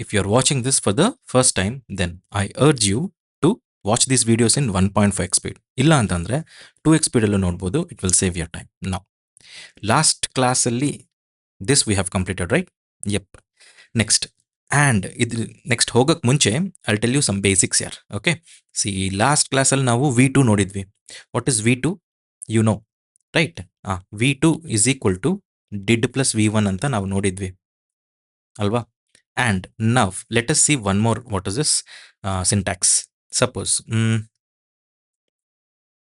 If you are watching this for the first time, then I urge you to watch these videos in 1.5x speed. ಇಲ್ಲ ಅಂತಂದರೆ 2x ಸ್ಪೀಡಲ್ಲೂ ನೋಡ್ಬೋದು. It will save your time. ನಾವು last ಕ್ಲಾಸಲ್ಲಿ this we have completed, right? Yep. Next and ಇದು next ಹೋಗೋಕ್ಕೆ ಮುಂಚೆ I tell you some basics ಯಾರ್. ಓಕೆ, ಸಿ ಲಾಸ್ಟ್ ಕ್ಲಾಸಲ್ಲಿ ನಾವು V2 ನೋಡಿದ್ವಿ. What is V2? You know, right? V2 is equal to did plus V1 ಅಂತ ನಾವು ನೋಡಿದ್ವಿ ಅಲ್ವಾ? And now let us see one more. What is this syntax? Suppose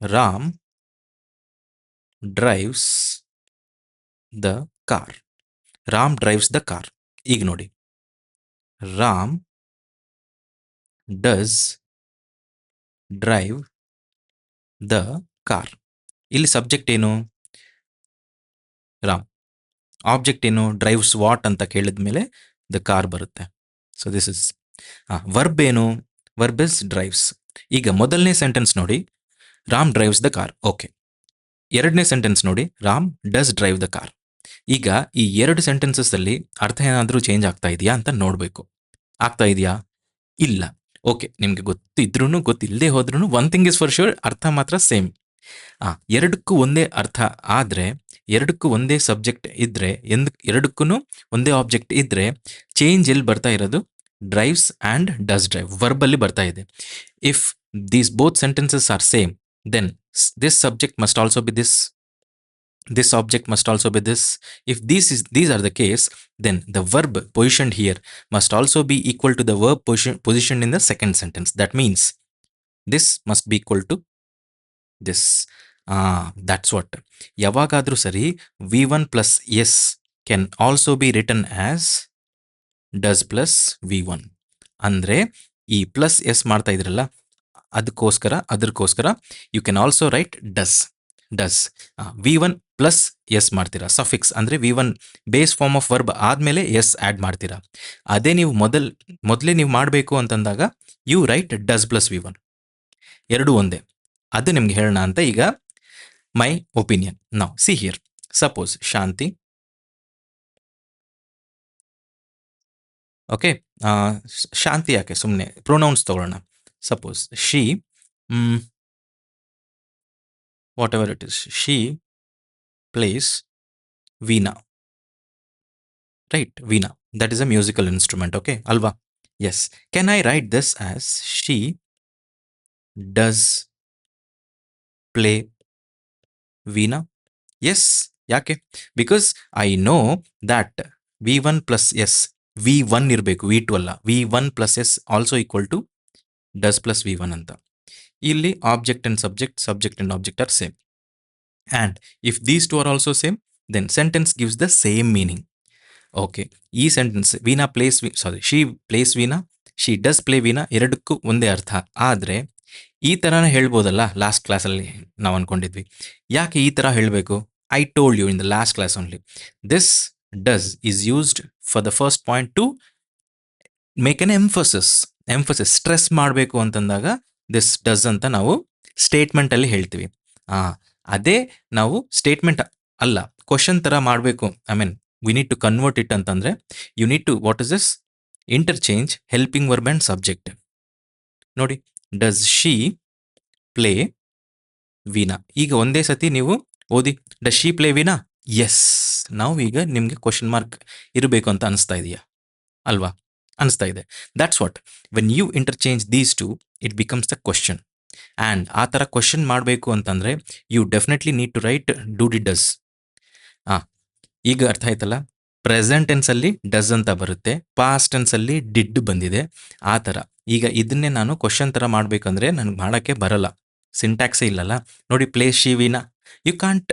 Ram drives the car. Ram drives the car. ಈಗ ನೋಡಿ, Ram does drive the car. ಇಲ್ಲಿ subject ಏನು? Ram. Object ಏನು? Drives what ಅಂತ ಕೇಳಿದ ಮೇಲೆ ದ ಕಾರ್ ಬರುತ್ತೆ. ಸೊ ದಿಸ್ ಇಸ್ ವರ್ಬ್ ಏನು? Verb is drives. ಈಗ ಮೊದಲನೇ ಸೆಂಟೆನ್ಸ್ ನೋಡಿ, Ram drives the car. Okay. ಎರಡನೇ ಸೆಂಟೆನ್ಸ್ ನೋಡಿ, Ram does drive the car. ಈಗ ಈ ಎರಡು ಸೆಂಟೆನ್ಸಸ್ಸಲ್ಲಿ ಅರ್ಥ ಏನಾದರೂ ಚೇಂಜ್ ಆಗ್ತಾ ಇದೆಯಾ ಅಂತ ನೋಡಬೇಕು. ಆಗ್ತಾ ಇದೆಯಾ? ಇಲ್ಲ. ಓಕೆ, ನಿಮಗೆ ಗೊತ್ತಿದ್ರೂ ಗೊತ್ತಿಲ್ಲದೆ ಹೋದ್ರೂ one thing is for sure, ಅರ್ಥ ಮಾತ್ರ ಸೇಮ್. ಎರಡಕ್ಕೂ ಒಂದೇ ಅರ್ಥ ಆದರೆ, ಎರಡಕ್ಕೂ ಒಂದೇ ಸಬ್ಜೆಕ್ಟ್ ಇದ್ದರೆ, ಎರಡಕ್ಕೂ ಒಂದೇ ಆಬ್ಜೆಕ್ಟ್ ಇದ್ದರೆ ಚೇಂಜ್ ಎಲ್ಲಿ ಬರ್ತಾ ಇರೋದು? ಡ್ರೈವ್ಸ್ ಆ್ಯಂಡ್ ಡಸ್ ಡ್ರೈವ್ ವರ್ಬಲ್ಲಿ ಬರ್ತಾ ಇದೆ. If these both sentences are same, then this subject must also be this object must also be this. If these are the case, then the verb positioned here must also be equal to the verb positioned in the second sentence. That means this must be equal to this. That's what. ಯಾವಾಗಾದರೂ ಸರಿ V1 plus S can also be written as does plus V1. ಅಂದರೆ ಈ plus S ಮಾಡ್ತಾ ಇದ್ರಲ್ಲ, ಅದಕ್ಕೋಸ್ಕರ you can also write does. V1 plus S ಮಾಡ್ತೀರಾ, suffix ಅಂದರೆ V1 base form of verb ಆದಮೇಲೆ ಎಸ್ ಆ್ಯಡ್ ಮಾಡ್ತೀರಾ. ಅದೇ ನೀವು ಮೊದಲೇ ನೀವು ಮಾಡಬೇಕು ಅಂತಂದಾಗ you right does plus V1. ಎರಡೂ ಒಂದೇ. ಅದು ನಿಮ್ಗೆ ಹೇಳೋಣ ಅಂತ ಈಗ ಮೈ ಒಪಿನಿಯನ್. ನಾವು see here, suppose Shanti. Okay, Shanti ಯಾಕೆ, ಸುಮ್ಮನೆ ಪ್ರೊನೌನ್ಸ್ ತಗೊಳ್ಳೋಣ. Suppose she, whatever it is, she plays veena, right? Veena, that is a musical instrument. Okay, alva? Yes. Can I write this as she does play veena? Yes. ಯಾಕೆ? Because I know that V1 plus S, V1 ಇರಬೇಕು, V2 ಅಲ್ಲ. V1 plus S also equal to does plus V1 ಅಂತ. ಇಲ್ಲಿ object and subject and object are same. And if these two are also same, then sentence gives the same meaning. Okay, ಈ sentence she plays veena, she does play veena, ಎರಡಕ್ಕೂ ಒಂದೇ ಅರ್ಥ. ಆದರೆ ಈ ಥರನೇ ಹೇಳ್ಬೋದಲ್ಲ, last ಕ್ಲಾಸಲ್ಲಿ ನಾವು ಅಂದ್ಕೊಂಡಿದ್ವಿ. ಯಾಕೆ ಈ ಥರ ಹೇಳಬೇಕು? I told you in the last class only. This does is used for the first point to make an emphasis. Stress ಮಾಡಬೇಕು ಅಂತಂದಾಗ ದಿಸ್ ಡಸ್ ಅಂತ ನಾವು ಸ್ಟೇಟ್ಮೆಂಟಲ್ಲಿ ಹೇಳ್ತೀವಿ. ಅದೇ ನಾವು ಸ್ಟೇಟ್ಮೆಂಟ್ ಅಲ್ಲ, ಕ್ವಶನ್ ಥರ ಮಾಡಬೇಕು. I mean we need to convert it ಅಂತಂದರೆ you need to, what is this? Interchange helping verb and subject. ನೋಡಿ, ಡಸ್ ಶಿ ಪ್ಲೇ ವೀಣಾ. ಈಗ ಒಂದೇ ಸತಿ ನೀವು ಓದಿ, does she play veena? Yes. ನಾವು ಈಗ ನಿಮಗೆ ಕ್ವಶನ್ ಮಾರ್ಕ್ ಇರಬೇಕು ಅಂತ ಅನಿಸ್ತಾ ಇದೆಯಾ? ಅಲ್ವಾ? ಅನಿಸ್ತಾ ಇದೆ. That's what, when you interchange these two, it becomes the question. And ಆ ಥರ ಕ್ವಶನ್ ಮಾಡಬೇಕು ಅಂತಂದರೆ you definitely need to write do the does. ಈಗ ಅರ್ಥ ಆಯ್ತಲ್ಲ? ಪ್ರೆಸೆಂಟ್ ಟೆನ್ಸಲ್ಲಿ ಡಸ್ ಅಂತ ಬರುತ್ತೆ, ಪಾಸ್ಟ್ ಟೆನ್ಸಲ್ಲಿ ಡಿಡ್ ಬಂದಿದೆ. ಆ ಥರ ಈಗ ಇದನ್ನೇ ನಾನು ಕ್ವಶನ್ ಥರ ಮಾಡಬೇಕಂದ್ರೆ ನನಗೆ ಮಾಡೋಕ್ಕೆ ಬರಲ್ಲ, ಸಿಂಟ್ಯಾಕ್ಸೇ ಇಲ್ಲಲ್ಲ. ನೋಡಿ, plays she veena, you can't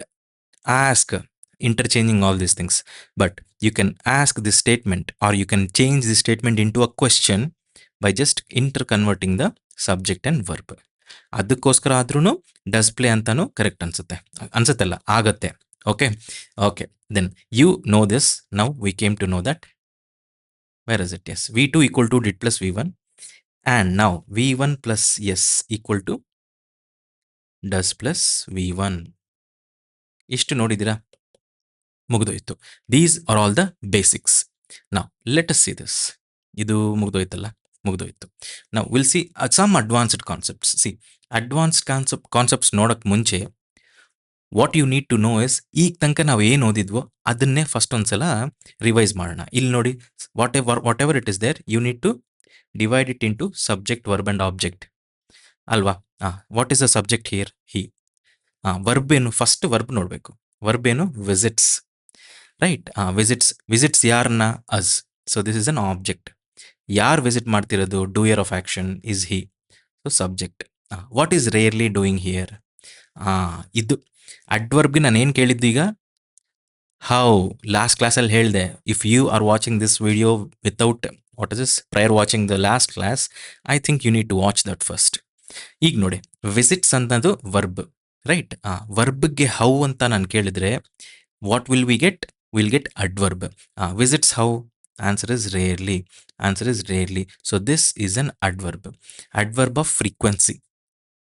ask interchanging all these things, but you can ask this statement or you can change this statement into a question by just interconverting the subject and verb. ಅದಕ್ಕೋಸ್ಕರ ಆದ್ರೂ does play ಅಂತಾನು correct ಅನ್ಸುತ್ತಲ್ಲ, ಆಗತ್ತೆ. Okay, then you know this. Now we came to know that. Where is it? Yes, V2 equal to did plus V1 and now V1 plus S equal to does plus V1. ಇಷ್ಟು ನೋಡಿದ್ದೀರಾ? ಮುಗಿದೋಯ್ತು. These are all the basics. Now let us see this. ಇದು ಮುಗ್ದೋಯ್ತಲ್ಲ? ಮುಗ್ದೋಯ್ತು. Now will see some advanced concepts. Advanced concepts ನೋಡೋಕ್ಕೆ ಮುಂಚೆ what you need to no is ಈಗ ತನಕ ನಾವು ಏನು ಓದಿದ್ವೋ ಅದನ್ನೇ ಫಸ್ಟ್ ಒಂದ್ಸಲ ರಿವೈಸ್ ಮಾಡೋಣ. ಇಲ್ಲಿ ನೋಡಿ, whatever it is there you need to divide it into subject, verb and object ಅಲ್ವಾ? What is the subject here? He. Verb ಏನು? ಫಸ್ಟ್ ವರ್ಬ್ ನೋಡಬೇಕು. ವರ್ಬ್ ಏನು? Visits, right? ವಿಸಿಟ್ಸ್ ಯಾರನ್ನ? Us. So this is an object. ಯಾರು visit ಮಾಡ್ತಿರೋದು? Doer of action is he. So subject. What is rarely doing here? ಇದು ಅಡ್ವರ್ಬ್ಗೆ ನಾನು ಏನು ಕೇಳಿದ್ದು ಈಗ? ಹೌ. ಲಾಸ್ಟ್ ಕ್ಲಾಸಲ್ಲಿ ಹೇಳಿದೆ, if you are watching this video without what is this prior watching the last class, I think you need to watch that first. ಈಗ ನೋಡಿ, ವಿಸಿಟ್ಸ್ ಅನ್ನೋದು ವರ್ಬ್, ರೈಟ್? ವರ್ಬ್ಗೆ ಹೌ ಅಂತ ನಾನು ಕೇಳಿದ್ರೆ what will we get? Will get adverb. Visits how? Answer is rarely. Answer is rarely. So this is an adverb. Adverb of frequency.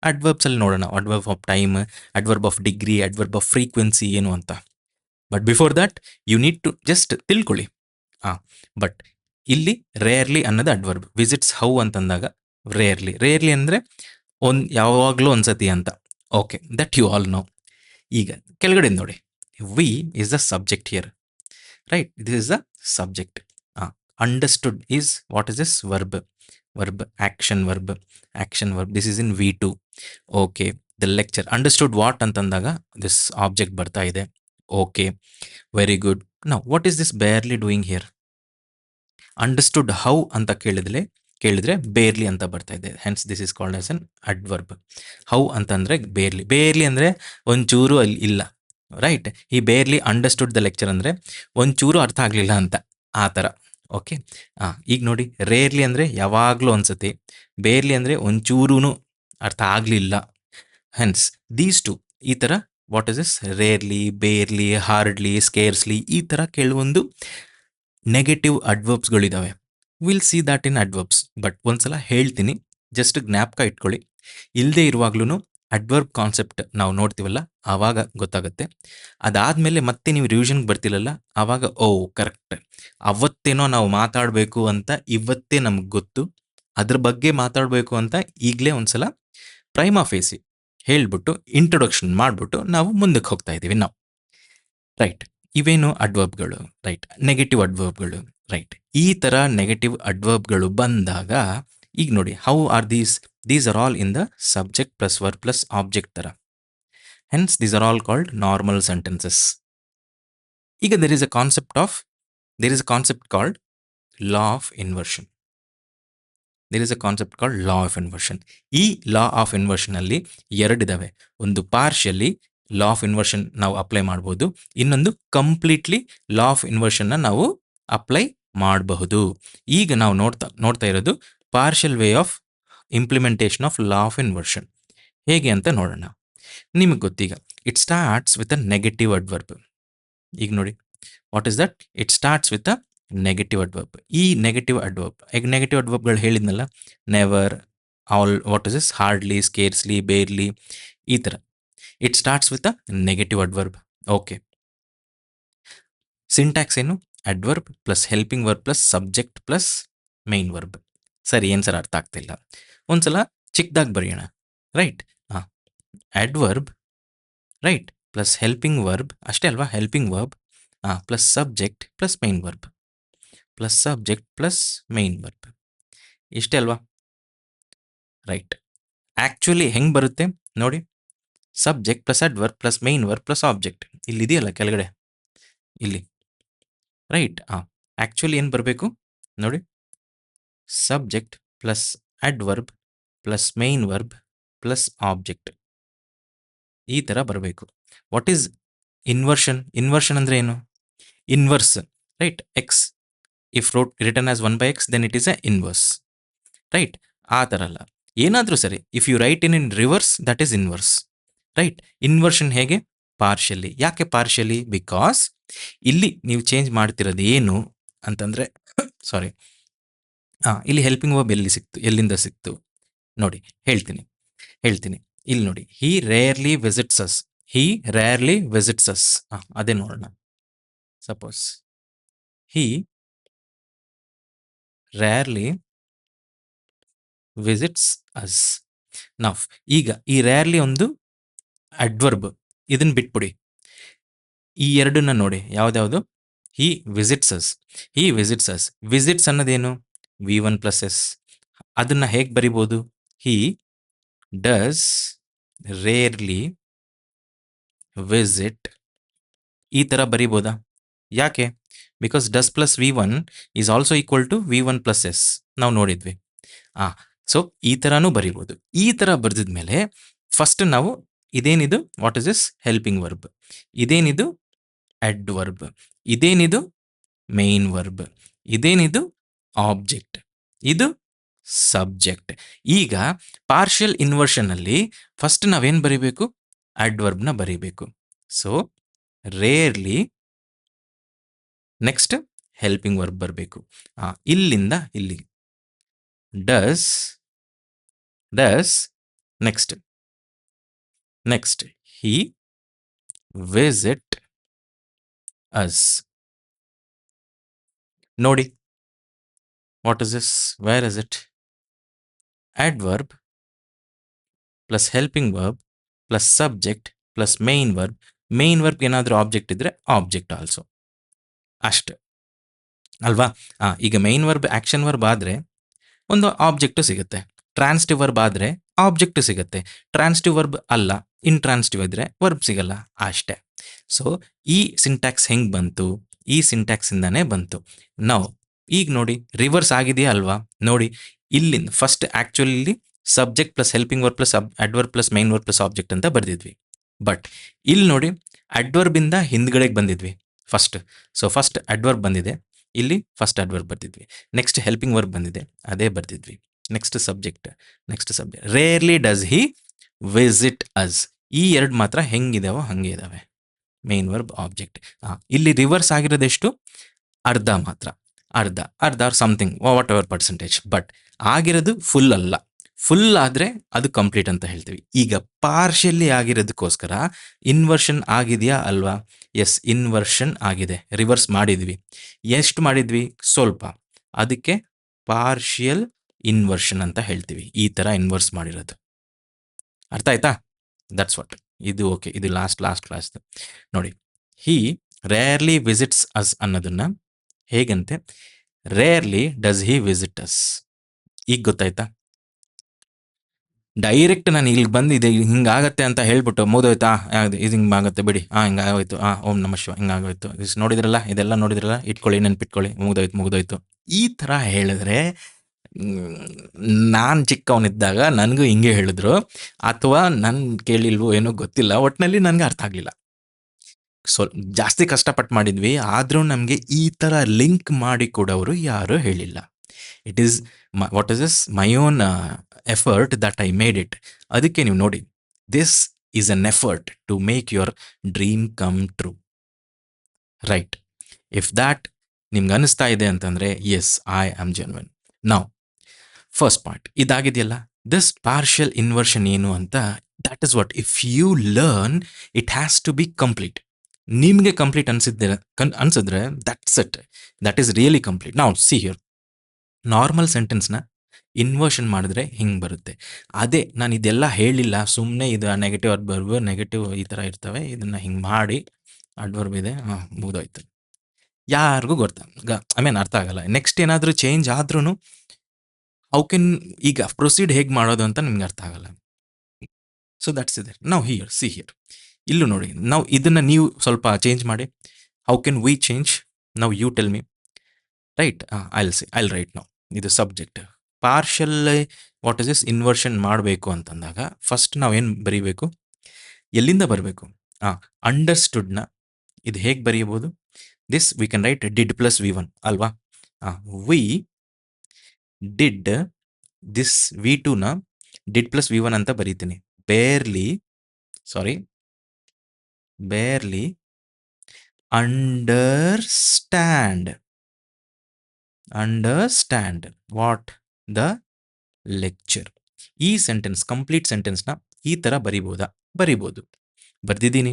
Adverbs ಅಲ್ಲಿ ನೋಡೋಣ. Adverb of time, adverb of degree, adverb of frequency ಏನು ಅಂತ. But before that you need to just ತಿಳ್ಕೊಳ್ಳಿ. But ಇಲ್ಲಿ rarely ಅನ್ನೋದು adverb. Visits how ಅಂತಂದಾಗ rarely. Rarely ಅಂದರೆ ಯಾವಾಗಲೂ ಒಂದ್ಸತಿ ಅಂತ. Okay, that you all know. ಈಗ ಕೆಳಗಡೆ ನೋಡಿ, we is the subject here, right? This is the subject. Understood is what is this? Verb. Action verb. This is in V2. Okay, the lecture understood what ಅಂತಂದಾಗ this object ಬರ್ತಾ ಇದೆ. Okay, very good. Now what is this barely doing here? Understood how ಅಂತ ಕೇಳಿದ್ರೆ barely ಅಂತ ಬರ್ತಾ ಇದೆ. Hence this is called as an adverb. How ಅಂತಂದ್ರೆ barely. Barely ಅಂದರೆ ಒಂಚೂರು ಅಲ್ಲಿ ಇಲ್ಲ, ರೈಟ್? ಈ ಬೇರ್ಲಿ ಅಂಡರ್ಸ್ಟುಡ್ ದ ಲೆಕ್ಚರ್ ಅಂದರೆ ಒಂಚೂರು ಅರ್ಥ ಆಗಲಿಲ್ಲ ಅಂತ, ಆ ಥರ. ಓಕೆ, ಈಗ ನೋಡಿ, ರೇರ್ಲಿ ಅಂದರೆ ಯಾವಾಗಲೂ ಒಂದ್ಸತಿ, ಬೇರ್ಲಿ ಅಂದರೆ ಒಂಚೂರೂ ಅರ್ಥ ಆಗಲಿಲ್ಲ. ಹೆನ್ಸ್ ದೀಸ್ ಟು, ಈ ಥರ what is this? Rarely, barely, hardly, scarcely, ಈ ಥರ ಕೆಲವೊಂದು ನೆಗೆಟಿವ್ ಅಡ್ವರ್ಬ್ಸ್ಗಳಿದ್ದಾವೆ. Will see that in adverbs. But ಒಂದ್ಸಲ ಹೇಳ್ತೀನಿ, ಜಸ್ಟ್ ಜ್ಞಾಪಕ ಇಟ್ಕೊಳ್ಳಿ. ಇಲ್ಲದೆ ಇರುವಾಗ್ಲೂ ಅಡ್ವರ್ಬ್ ಕಾನ್ಸೆಪ್ಟ್ ನಾವು ನೋಡ್ತೀವಲ್ಲ, ಆವಾಗ ಗೊತ್ತಾಗುತ್ತೆ. ಅದಾದಮೇಲೆ ಮತ್ತೆ ನೀವು ರಿವಿಷನ್ಗೆ ಬರ್ತಿರಲ್ಲ, ಆವಾಗ ಓ ಕರೆಕ್ಟ್, ಅವತ್ತೇನೋ ನಾವು ಮಾತಾಡಬೇಕು ಅಂತ ಇವತ್ತೇ ನಮ್ಗೆ ಗೊತ್ತು, ಅದ್ರ ಬಗ್ಗೆ ಮಾತಾಡಬೇಕು ಅಂತ ಈಗಲೇ ಒಂದ್ಸಲ ಪ್ರೈಮಾ ಫೇಸಿ ಹೇಳ್ಬಿಟ್ಟು ಇಂಟ್ರೊಡಕ್ಷನ್ ಮಾಡಿಬಿಟ್ಟು ನಾವು ಮುಂದಕ್ಕೆ ಹೋಗ್ತಾ ಇದ್ದೀವಿ ನಾವು, ರೈಟ್? ಇವೇನು ಅಡ್ವರ್ಬ್ಗಳು, ರೈಟ್? ನೆಗೆಟಿವ್ ಅಡ್ವರ್ಬ್ಗಳು, ರೈಟ್? ಈ ಥರ ನೆಗೆಟಿವ್ ಅಡ್ವರ್ಬ್ಗಳು ಬಂದಾಗ ಈಗ ನೋಡಿ, how are these are all in the subject plus verb plus object ಥರ. Hence these are all called normal sentences. ಈಗ there is a concept called law of inversion. ಈ ಲಾ ಆಫ್ ಇನ್ವರ್ಷನ್ ಅಲ್ಲಿ ಎರಡಿದಾವೆ. ಒಂದು ಪಾರ್ಷಿಯಲಿ ಲಾ ಆಫ್ ಇನ್ವರ್ಷನ್ ನಾವು apply ಮಾಡ್ಬೋದು, ಇನ್ನೊಂದು completely law of ಇನ್ವರ್ಷನ್ನ ನಾವು ಅಪ್ಲೈ ಮಾಡಬಹುದು. ಈಗ ನಾವು ನೋಡ್ತಾ ಇರೋದು partial way of implementation of law of inversion. ಹೇಗೆ ಅಂತ ನೋಡೋಣ. ನಿಮಗೆ ಗೊತ್ತೀಗ, it starts with a negative adverb. ಈಗ ನೋಡಿ, what is that? It starts with a negative adverb. ಈ ನೆಗೆಟಿವ್ ಅಡ್ವರ್ಬ್ಗಳು ಹೇಳಿದ್ನಲ್ಲ, never, all, what is this? Hardly, scarcely, barely, ಈ ಥರ. It starts with a negative adverb. Okay, syntax ಏನು? Adverb plus helping verb plus subject plus main verb. ಸರಿ, ಏನು sir ಅರ್ಥ ಆಗ್ತಿಲ್ಲ? ಒಂದ್ಸಲ ಚಿಕ್ಕದಾಗಿ ಬರೆಯೋಣ, right? Adverb, right, plus helping verb, ಅಷ್ಟೇ ಅಲ್ವಾ? Helping verb plus subject plus main verb, plus subject plus main verb, ಇಷ್ಟೇ ಅಲ್ವಾ? ರೈಟ್. ಆ್ಯಕ್ಚುಲಿ ಹೆಂಗೆ ಬರುತ್ತೆ ನೋಡಿ, subject plus adverb plus main verb plus object. ಇಲ್ಲಿ ಇದೆಯಲ್ಲ ಕೆಳಗಡೆ, ಇಲ್ಲಿ, ರೈಟ್? ಆ್ಯಕ್ಚುಲಿ ಏನು ಬರಬೇಕು ನೋಡಿ, subject plus adverb plus main verb plus object, ಈ ಥರ ಬರಬೇಕು. What is inversion? ಇನ್ವರ್ಷನ್ ಅಂದರೆ ಏನು? Inverse, right? X if return as 1/x, then it is a inverse, right? ಆ ಥರ ಅಲ್ಲ, ಏನಾದರೂ ಸರಿ, if you write in reverse, that is inverse, right? Inversion ಹೇಗೆ? ಪಾರ್ಷಿಯಲಿ. ಯಾಕೆ ಪಾರ್ಷಿಯಲಿ? ಬಿಕಾಸ್ ಇಲ್ಲಿ ನೀವು ಚೇಂಜ್ ಮಾಡ್ತಿರೋದು ಏನು ಅಂತಂದರೆ, ಸಾರಿ, ಇಲ್ಲಿ ಹೆಲ್ಪಿಂಗ್ ವರ್ಬ್ ಎಲ್ಲಿಂದ ಸಿಕ್ತು ನೋಡಿ, ಹೇಳ್ತೀನಿ. ಇಲ್ಲಿ ನೋಡಿ, ಹಿ ರೇರ್ಲಿ ವಿಸಿಟ್ಸ್ ಅಸ್. ಅದೇ ನೋಡೋಣ. ಸಪೋಸ್ ಹಿ ರೇರ್ಲಿ ವಿಸಿಟ್ಸ್ ಅಸ್. ನಾವು ಈಗ ಈ ರೇರ್ಲಿ ಒಂದು ಅಡ್ವರ್ಬ್, ಇದನ್ನ ಬಿಟ್ಬಿಡಿ. ಈ ಎರಡನ್ನ ನೋಡಿ, ಯಾವ್ದ್ಯಾವುದು? He visits us. He visits us. Visits ಅನ್ನೋದೇನು? V1+S. ಅದನ್ನ ಹೇಗೆ ಬರಿಬೋದು? He does rarely visit. ಈ ಥರ ಬರಿಬೋದಾ? ಯಾಕೆ? Because does plus V1 is also equal to V1+S ನಾವು ನೋಡಿದ್ವಿ. ಸೊ ಈ ಥರನೂ ಬರಿಬೋದು. ಈ ಥರ ಬರೆದಿದ್ಮೇಲೆ ಫಸ್ಟ್ ನಾವು ಇದೇನಿದು, what is this? Helping verb. ಇದೇನಿದು? ಅಡ್ವರ್ಬ್. ಇದೇನಿದು? Main verb. ಇದೇನಿದು? ಆಬ್ಜೆಕ್ಟ್. ಇದು ಸಬ್ಜೆಕ್ಟ್. ಈಗ ಪಾರ್ಷಿಯಲ್ ಇನ್ವರ್ಷನ್ ಅಲ್ಲಿ ಫಸ್ಟ್ ನಾವೇನು ಬರಿಬೇಕು? ಅಡ್ವರ್ಬ್ನ ಬರಿಬೇಕು. So rarely, next helping verb ಬರಬೇಕು. ಇಲ್ಲಿಂದ ಇಲ್ಲಿ does, next he visit us. ನೋಡಿ, what is this? Where is it? Adverb plus helping verb plus subject plus main verb. Main verb ಏನಾದರೂ ಆಬ್ಜೆಕ್ಟ್ ಇದ್ರೆ ಆಬ್ಜೆಕ್ಟ್ ಆಲ್ಸೋ, ಅಷ್ಟೆ ಅಲ್ವಾ? ಈಗ ಮೇನ್ ವರ್ಬ್ ಆಕ್ಷನ್ ವರ್ಬ್ ಆದರೆ ಒಂದು ಆಬ್ಜೆಕ್ಟು ಸಿಗುತ್ತೆ. ಟ್ರಾನ್ಸ್ಟಿವ್ ವರ್ಬ್ ಆದರೆ ಆಬ್ಜೆಕ್ಟು ಸಿಗುತ್ತೆ. ಟ್ರಾನ್ಸ್ಟಿವ್ ವರ್ಬ್ ಅಲ್ಲ, ಇಂಟ್ರಾನ್ಸ್ಟಿವ್ ಇದ್ರೆ ವರ್ಬ್ ಸಿಗಲ್ಲ, ಅಷ್ಟೇ. ಸೊ ಈ ಸಿಂಟ್ಯಾಕ್ಸ್ ಹೆಂಗೆ ಬಂತು? ಈ ಸಿಂಟ್ಯಾಕ್ಸಿಂದಾನೇ ಬಂತು. ನಾವು ಈಗ ನೋಡಿ, ರಿವರ್ಸ್ ಆಗಿದೆಯಾ ಅಲ್ವಾ? ನೋಡಿ, ಇಲ್ಲಿಂದ first actually subject plus helping verb plus adverb plus main verb plus object ಅಂತ ಬರ್ದಿದ್ವಿ. ಬಟ್ ಇಲ್ಲಿ ನೋಡಿ, ಅಡ್ವರ್ಬಿಂದ ಹಿಂದ್ಗಡೆಗೆ ಬಂದಿದ್ವಿ ಫಸ್ಟ್. ಸೊ ಫಸ್ಟ್ ಅಡ್ವರ್ಬ್ ಬಂದಿದೆ, ಇಲ್ಲಿ ಫಸ್ಟ್ ಅಡ್ವರ್ಬ್ ಬರ್ದಿದ್ವಿ. ನೆಕ್ಸ್ಟ್ ಹೆಲ್ಪಿಂಗ್ ವರ್ಬ್ ಬಂದಿದೆ, ಅದೇ ಬರ್ದಿದ್ವಿ. Next subject. Rarely does he visit us. ಈ ಎರಡು ಮಾತ್ರ ಹೆಂಗಿದಾವೋ ಹಂಗೆ ಇದಾವೆ, ಮೇನ್ ವರ್ಬ್ ಆಬ್ಜೆಕ್ಟ್. ಇಲ್ಲಿ ರಿವರ್ಸ್ ಆಗಿರೋದೆಷ್ಟು? ಅರ್ಧ ಮಾತ್ರ. ಅರ್ಧ or something, whatever percentage. But ಆಗಿರೋದು ಫುಲ್ ಅಲ್ಲ. ಫುಲ್ ಆದರೆ ಅದು ಕಂಪ್ಲೀಟ್ ಅಂತ ಹೇಳ್ತೀವಿ. ಈಗ ಪಾರ್ಷಿಯಲಿ ಆಗಿರೋದಕ್ಕೋಸ್ಕರ ಇನ್ವರ್ಷನ್ ಆಗಿದೆಯಾ ಅಲ್ವಾ? ಎಸ್, ಇನ್ವರ್ಷನ್ ಆಗಿದೆ. ರಿವರ್ಸ್ ಮಾಡಿದ್ವಿ. ಎಷ್ಟು ಮಾಡಿದ್ವಿ? ಸ್ವಲ್ಪ. ಅದಕ್ಕೆ ಪಾರ್ಷಿಯಲ್ ಇನ್ವರ್ಷನ್ ಅಂತ ಹೇಳ್ತೀವಿ. ಈ ಥರ ಇನ್ವರ್ಸ್ ಮಾಡಿರೋದು. ಅರ್ಥ ಆಯ್ತಾ? That's what. ಇದು ಓಕೆ, ಇದು ಲಾಸ್ಟ್ ಕ್ಲಾಸ್ ನೋಡಿ. ಹಿ ರೇರ್ಲಿ ವಿಸಿಟ್ಸ್ ಅಸ್ ಅನ್ನೋದನ್ನ ಹೇಗಂತೆ, rarely does he visit us. ಈಗ ಗೊತ್ತಾಯ್ತಾ? ಡೈರೆಕ್ಟ್ ನಾನು ಇಲ್ಲಿ ಬಂದಿದೆ ಹಿಂಗಾಗತ್ತೆ ಅಂತ ಹೇಳ್ಬಿಟ್ಟು ಮುಗಿದೋಯ್ತಾ, ಇದು ಹಿಂಗಾಗತ್ತೆ ಬಿಡಿ, ಹಿಂಗಾಗೋಯ್ತು, ಓಂ ನಮಃ ಶಿವ, ಹಿಂಗಾಗೋಯ್ತು, ನೋಡಿದ್ರಲ್ಲ, ಇದೆಲ್ಲ ನೋಡಿದ್ರಲ್ಲ, ಇಟ್ಕೊಳ್ಳಿ, ನೆನ್ಪಿಟ್ಕೊಳ್ಳಿ, ಮುಗಿದೋಯ್ತು ಈ ಥರ ಹೇಳಿದ್ರೆ, ನಾನು ಚಿಕ್ಕವನಿದ್ದಾಗ ನನಗೂ ಹಿಂಗೆ ಹೇಳಿದ್ರು, ಅಥವಾ ನನ್ನ ಕೇಳಿಲ್ವೋ ಏನೋ ಗೊತ್ತಿಲ್ಲ, ಒಟ್ಟಿನಲ್ಲಿ ನನಗೆ ಅರ್ಥ ಆಗಲಿಲ್ಲ. ಜಾಸ್ತಿ ಕಷ್ಟಪಟ್ಟು ಮಾಡಿದ್ವಿ, ಆದರೂ ನಮಗೆ ಈ ಥರ ಲಿಂಕ್ ಮಾಡಿ ಕೊಡೋರು ಯಾರೂ ಹೇಳಿಲ್ಲ. It is what is this? My own effort that I made it. ಅದಕ್ಕೆ ನೀವು ನೋಡಿ, this is an effort to make your dream come true. Right? If that ನಿಮ್ಗೆ ಅನಿಸ್ತಾ ಇದೆ ಅಂತಂದರೆ, ಎಸ್, ಐ ಆಮ್ ಜೆನ್ವನ್. ನಾವು ಫಸ್ಟ್ ಪಾರ್ಟ್ ಇದಾಗಿದೆಯಲ್ಲ, this partial inversion ಏನು ಅಂತ, that is what, if you learn it has to be complete. ನಿಮಗೆ complete ಅನ್ಸಿದ್ರೆ that's it, that is really complete. ನಾವು ಸಿ ಹಿಯರ್, ನಾರ್ಮಲ್ ಸೆಂಟೆನ್ಸ್ನ ಇನ್ವರ್ಷನ್ ಮಾಡಿದ್ರೆ ಹಿಂಗೆ ಬರುತ್ತೆ. ಅದೇ ನಾನು ಇದೆಲ್ಲ ಹೇಳಿಲ್ಲ, ಸುಮ್ಮನೆ ಇದು ನೆಗೆಟಿವ್ ಅಡ್ವರ್ಬ್, ನೆಗೆಟಿವ್ ಈ ಥರ ಇರ್ತವೆ, ಇದನ್ನು ಹಿಂಗೆ ಮಾಡಿ ಅಡ್ವರ್ಬ್ ಇದೆ, ಮುಗಿದೋಯ್ತು. ಯಾರಿಗೂ ಅರ್ಥ ಆಗಲ್ಲ. ನೆಕ್ಸ್ಟ್ ಏನಾದರೂ ಚೇಂಜ್ ಆದ್ರೂ ಹೌ ಕೆನ್, ಈಗ ಪ್ರೊಸೀಡ್ ಹೇಗೆ ಮಾಡೋದು ಅಂತ ನಿಮ್ಗೆ ಅರ್ಥ ಆಗಲ್ಲ. ಸೊ ದಟ್ಸ್ ಇದೆ. ನಾವು ಸಿ ಹಿಯರ್, ಇಲ್ಲೂ ನೋಡಿ, ನಾವು ಇದನ್ನು ನೀವು ಸ್ವಲ್ಪ ಚೇಂಜ್ ಮಾಡಿ. How can we change? ನಾವು you tell me. Right? I'll write ನಾವು. ಇದು subject. Partial what is this? Inversion ಮಾಡಬೇಕು ಅಂತಂದಾಗ ಫಸ್ಟ್ ನಾವೇನು ಬರೀಬೇಕು? ಎಲ್ಲಿಂದ ಬರಬೇಕು? ಅಂಡರ್ಸ್ಟುಡ್ನ ಇದು ಹೇಗೆ ಬರೆಯಬಹುದು? This we can write did plus V1 ಅಲ್ವಾ? ವಿ ಡಿಡ್, ದಿಸ್ V2ನ ಡಿಡ್ ಪ್ಲಸ್ V1 ಅಂತ ಬರೀತೀನಿ. Barely understand what the lecture. ಈ ಸೆಂಟೆನ್ಸ್, ಕಂಪ್ಲೀಟ್ ಸೆಂಟೆನ್ಸ್ನ ಈ ಥರ ಬರಿಬೋದು. ಬರ್ದಿದ್ದೀನಿ.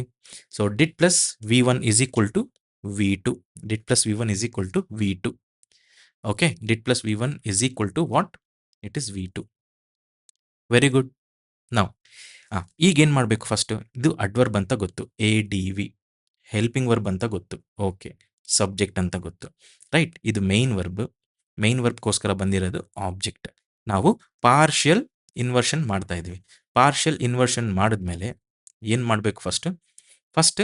So did plus V1 is equal to V2. Okay, did plus V1 is equal to what? It is V2. Very good. ನಾವು ಈಗೇನು ಮಾಡಬೇಕು ಫಸ್ಟು? ಇದು ಅಡ್ವರ್ಬ್ ಅಂತ ಗೊತ್ತು, ADV. ಹೆಲ್ಪಿಂಗ್ ವರ್ಬ್ ಅಂತ ಗೊತ್ತು, ಓಕೆ. ಸಬ್ಜೆಕ್ಟ್ ಅಂತ ಗೊತ್ತು, ರೈಟ್. ಇದು ಮೇನ್ ವರ್ಬ್. ಮೇನ್ ವರ್ಬ್ಗೋಸ್ಕರ ಬಂದಿರೋದು ಆಬ್ಜೆಕ್ಟ್. ನಾವು ಪಾರ್ಷಿಯಲ್ ಇನ್ವರ್ಷನ್ ಮಾಡ್ತಾ ಇದ್ವಿ. ಪಾರ್ಷಿಯಲ್ ಇನ್ವರ್ಷನ್ ಮಾಡಿದ್ಮೇಲೆ ಏನು ಮಾಡಬೇಕು ಫಸ್ಟ್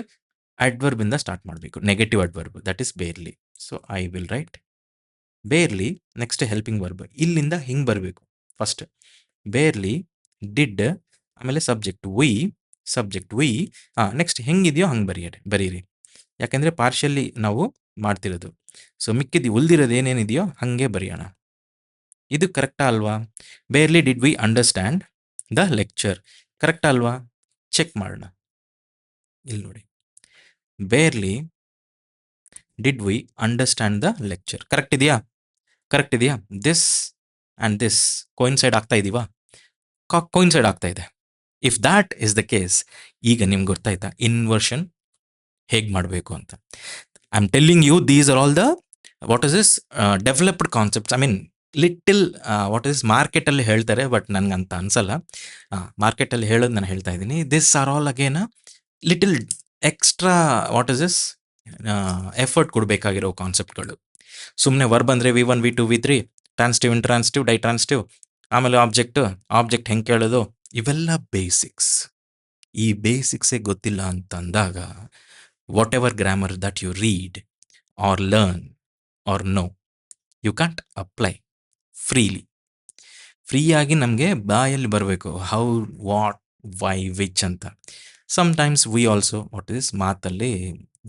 ಅಡ್ವರ್ಬಿಂದ ಸ್ಟಾರ್ಟ್ ಮಾಡಬೇಕು. Negative adverb, that is barely. So I will write barely. Next helping verb, ಇಲ್ಲಿಂದ ಹಿಂಗೆ ಬರಬೇಕು. ಫಸ್ಟ್ ಬೇರ್ಲಿ, ಡಿಡ್, ಆಮೇಲೆ ಸಬ್ಜೆಕ್ಟ್ ವಿ. ನೆಕ್ಸ್ಟ್ ಹೆಂಗಿದೆಯೋ ಹಂಗೆ ಬರೀರಿ. ಯಾಕೆಂದರೆ ಪಾರ್ಷಿಯಲಿ ನಾವು ಮಾಡ್ತಿರೋದು. ಸೊ ಮಿಕ್ಕಿದ್ದು ಉಳಿದಿರೋದು ಏನೇನಿದೆಯೋ ಹಾಗೆ ಬರೆಯೋಣ. ಇದು ಕರೆಕ್ಟಾ ಅಲ್ವಾ? Barely did we understand the lecture, ಕರೆಕ್ಟಾ ಅಲ್ವಾ? ಚೆಕ್ ಮಾಡೋಣ. ಇಲ್ಲಿ ನೋಡಿ, barely did we understand the lecture, correct ಇದೆಯಾ? ದಿಸ್ ಆ್ಯಂಡ್ ದಿಸ್ ಕೋಯಿನ್ಸೈಡ್ ಆಗ್ತಾ ಇದೀವಾ? ಕೋಯಿನ್ಸೈಡ್ ಆಗ್ತಾ ಇದೆ. If that is the case, ಈಗ ನಿಮ್ಗೆ ಗೊತ್ತಾಯ್ತಾ ಇನ್ವರ್ಷನ್ ಹೇಗೆ ಮಾಡಬೇಕು ಅಂತ? I am telling you, these are all the what is this developed concepts. I mean little what is ಮಾರ್ಕೆಟಲ್ಲಿ ಹೇಳ್ತಾರೆ, ಬಟ್ ನನಗಂತ ಅನ್ಸಲ್ಲ. ಮಾರ್ಕೆಟಲ್ಲಿ ಹೇಳೋದು ನಾನು ಹೇಳ್ತಾ ಇದ್ದೀನಿ. This are all again little extra what is this effort ಕೊಡಬೇಕಾಗಿರೋ ಕಾನ್ಸೆಪ್ಟ್ಗಳು. ಸುಮ್ಮನೆ ವರ್ಬ್ ಅಂದರೆ V1 V2 V3, ಟ್ರಾನ್ಸ್ಟಿವ್ ಇಂಟ್ರಾನ್ಸ್ಟಿವ್ ಡೈಟ್ರಾನ್ಸ್ಟಿವ್, ಆಮೇಲೆ ಆಬ್ಜೆಕ್ಟ್ ಹೆಂಗೆ ಕೇಳೋದು, ಇವೆಲ್ಲ ಬೇಸಿಕ್ಸ್. ಈ ಬೇಸಿಕ್ಸೇ ಗೊತ್ತಿಲ್ಲ ಅಂತಂದಾಗ whatever grammar that you read or learn or know, you can't apply ಫ್ರೀಯಾಗಿ ನಮಗೆ ಬಾಯಲ್ಲಿ ಬರಬೇಕು. ಹೌ, ವಾಟ್, ವೈ, ವಿಚ್ ಅಂತ. Sometimes we also what is ಮಾತಲ್ಲಿ